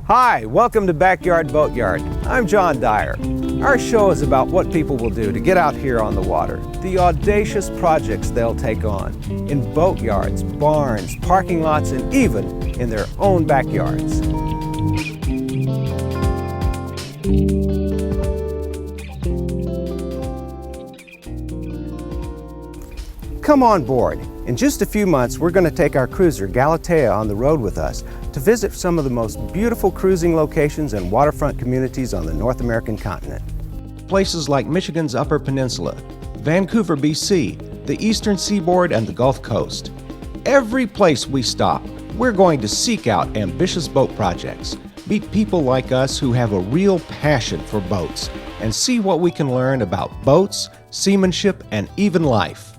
Hi, welcome to Backyard Boatyard. I'm John Dyer. Our show is about what people will do to get out here on the water, the audacious projects they'll take on, in boatyards, barns, parking lots, and even in their own backyards. Come on board. In just a few months, we're going to take our cruiser Galetea on the road with us to visit some of the most beautiful cruising locations and waterfront communities on the North American continent. Places like Michigan's Upper Peninsula, Vancouver, BC, the Eastern Seaboard, and the Gulf Coast. Every place we stop, we're going to seek out ambitious boat projects, meet people like us who have a real passion for boats, and see what we can learn about boats, seamanship, and even life.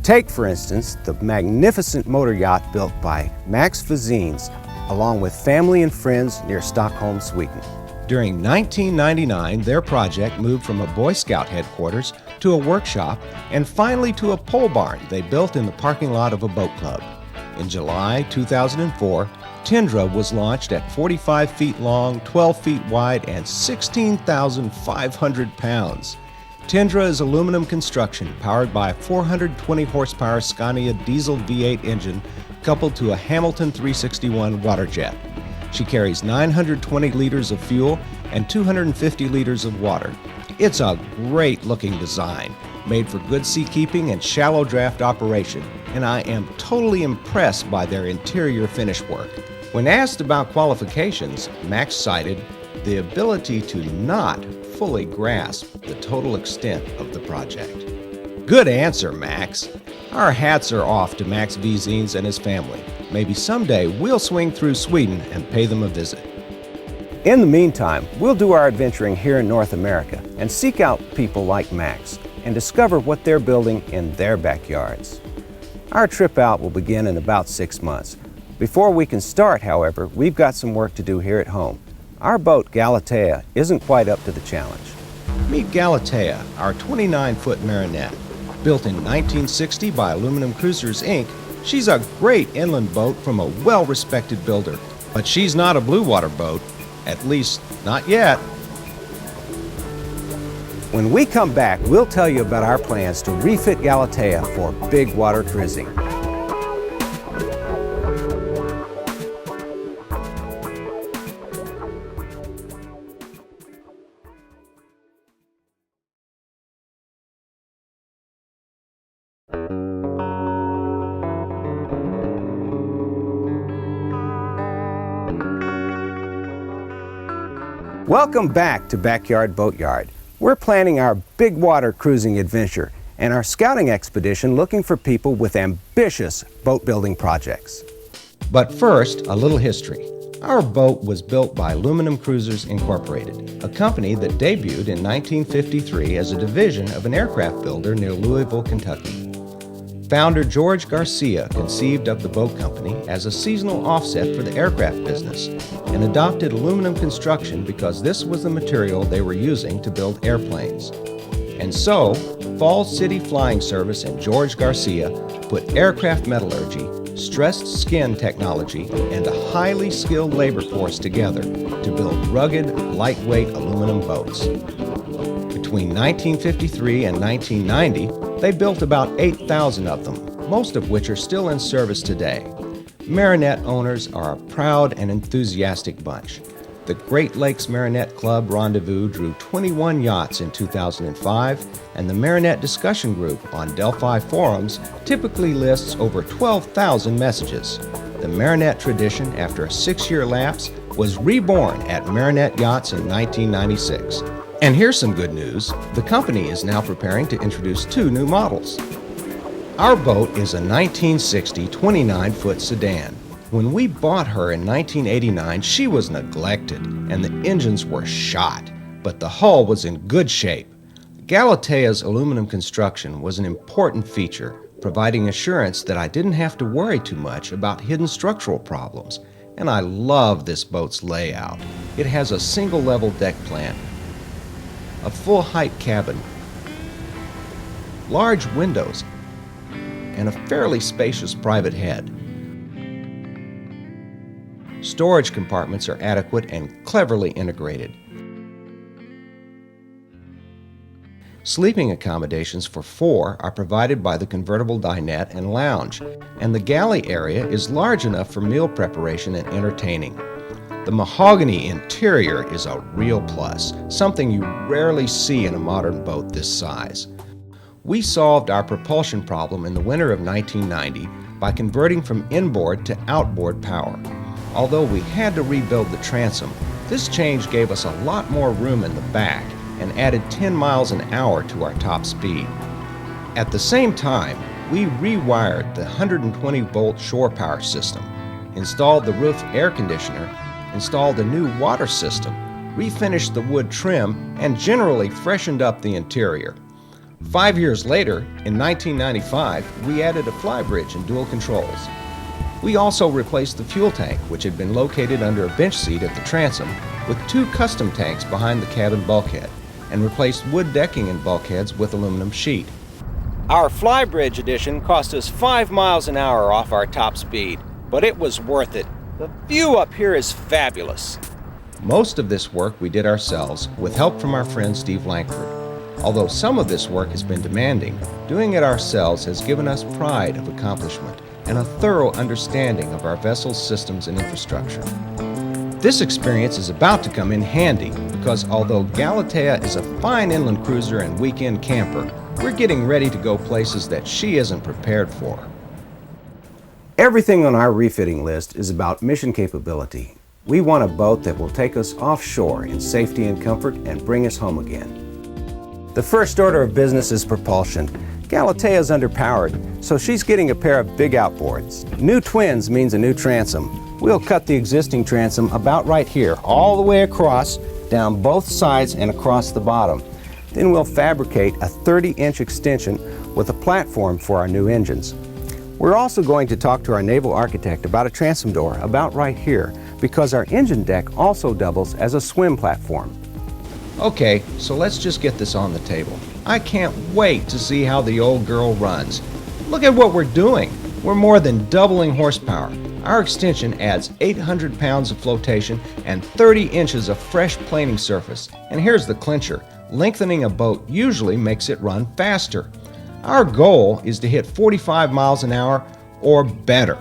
Take, for instance, the magnificent motor yacht built by Max Vizins, along with family and friends near Stockholm, Sweden. During 1999, their project moved from a Boy Scout headquarters to a workshop and finally to a pole barn they built in the parking lot of a boat club. In July 2004, Tindra was launched at 45 feet long, 12 feet wide, and 16,500 pounds. Tindra is aluminum construction powered by a 420 horsepower Scania diesel V8 engine coupled to a Hamilton 361 water jet. She carries 920 liters of fuel and 250 liters of water. It's a great looking design, made for good seakeeping and shallow draft operation, and I am totally impressed by their interior finish work. When asked about qualifications, Max cited the ability to not fully grasp the total extent of the project. Good answer, Max. Our hats are off to Max Vizins and his family. Maybe someday we'll swing through Sweden and pay them a visit. In the meantime, we'll do our adventuring here in North America and seek out people like Max and discover what they're building in their backyards. Our trip out will begin in about 6 months. Before we can start, however, we've got some work to do here at home. Our boat, Galetea, isn't quite up to the challenge. Meet Galetea, our 29-foot Marinette. Built in 1960 by Aluminum Cruisers, Inc., she's a great inland boat from a well-respected builder. But she's not a blue water boat, at least not yet. When we come back, we'll tell you about our plans to refit Galetea for big water cruising. Welcome back to Backyard Boatyard. We're planning our big water cruising adventure and our scouting expedition looking for people with ambitious boat building projects. But first, a little history. Our boat was built by Aluminum Cruisers Incorporated, a company that debuted in 1953 as a division of an aircraft builder near Louisville, Kentucky. Founder George Garcia conceived of the boat company as a seasonal offset for the aircraft business and adopted aluminum construction because this was the material they were using to build airplanes. And so, Falls City Flying Service and George Garcia put aircraft metallurgy, stressed skin technology, and a highly skilled labor force together to build rugged, lightweight aluminum boats. Between 1953 and 1990, they built about 8,000 of them, most of which are still in service today. Marinette owners are a proud and enthusiastic bunch. The Great Lakes Marinette Club Rendezvous drew 21 yachts in 2005, and the Marinette Discussion Group on Delphi forums typically lists over 12,000 messages. The Marinette tradition, after a 6-year lapse, was reborn at Marinette Yachts in 1996. And here's some good news. The company is now preparing to introduce 2 new models. Our boat is a 1960 29-foot sedan. When we bought her in 1989, she was neglected and the engines were shot, but the hull was in good shape. Galetea's aluminum construction was an important feature, providing assurance that I didn't have to worry too much about hidden structural problems. And I love this boat's layout. It has a single-level deck plan, a full-height cabin, large windows, and a fairly spacious private head. Storage compartments are adequate and cleverly integrated. Sleeping accommodations for 4 are provided by the convertible dinette and lounge, and the galley area is large enough for meal preparation and entertaining. The mahogany interior is a real plus, something you rarely see in a modern boat this size. We solved our propulsion problem in the winter of 1990 by converting from inboard to outboard power. Although we had to rebuild the transom, this change gave us a lot more room in the back and added 10 miles an hour to our top speed. At the same time, we rewired the 120-volt shore power system, installed the roof air conditioner, installed a new water system, refinished the wood trim, and generally freshened up the interior. 5 years later, in 1995, we added a flybridge and dual controls. We also replaced the fuel tank, which had been located under a bench seat at the transom, with 2 custom tanks behind the cabin bulkhead, and replaced wood decking and bulkheads with aluminum sheet. Our flybridge addition cost us 5 miles an hour off our top speed, but it was worth it. The view up here is fabulous. Most of this work we did ourselves with help from our friend Steve Langford. Although some of this work has been demanding, doing it ourselves has given us pride of accomplishment and a thorough understanding of our vessel's systems and infrastructure. This experience is about to come in handy because although Galetea is a fine inland cruiser and weekend camper, we're getting ready to go places that she isn't prepared for. Everything on our refitting list is about mission capability. We want a boat that will take us offshore in safety and comfort and bring us home again. The first order of business is propulsion. Galetea is underpowered, so she's getting a pair of big outboards. New twins means a new transom. We'll cut the existing transom about right here, all the way across, down both sides and across the bottom. Then we'll fabricate a 30-inch extension with a platform for our new engines. We're also going to talk to our naval architect about a transom door about right here, because our engine deck also doubles as a swim platform. Okay, so let's just get this on the table. I can't wait to see how the old girl runs. Look at what we're doing. We're more than doubling horsepower. Our extension adds 800 pounds of flotation and 30 inches of fresh planing surface. And here's the clincher. Lengthening a boat usually makes it run faster. Our goal is to hit 45 miles an hour or better.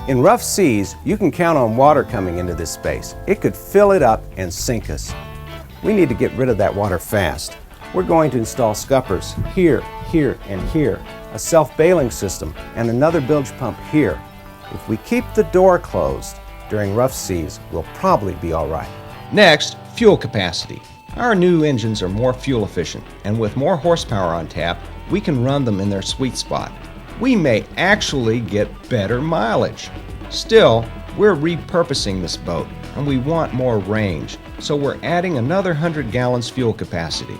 In rough seas, you can count on water coming into this space. It could fill it up and sink us. We need to get rid of that water fast. We're going to install scuppers here, here, and here, a self-bailing system, and another bilge pump here. If we keep the door closed during rough seas, we'll probably be all right. Next, fuel capacity. Our new engines are more fuel efficient, and with more horsepower on tap, we can run them in their sweet spot. We may actually get better mileage. Still, we're repurposing this boat, and we want more range, so we're adding another 100 gallons fuel capacity.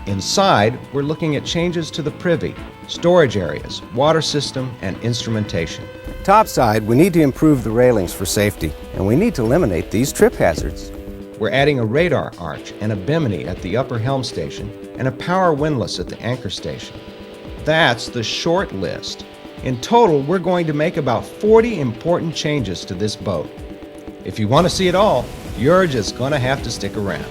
Inside, we're looking at changes to the privy, storage areas, water system, and instrumentation. Topside, we need to improve the railings for safety, and we need to eliminate these trip hazards. We're adding a radar arch and a bimini at the upper helm station and a power windlass at the anchor station. That's the short list. In total, we're going to make about 40 important changes to this boat. If you want to see it all, you're just going to have to stick around.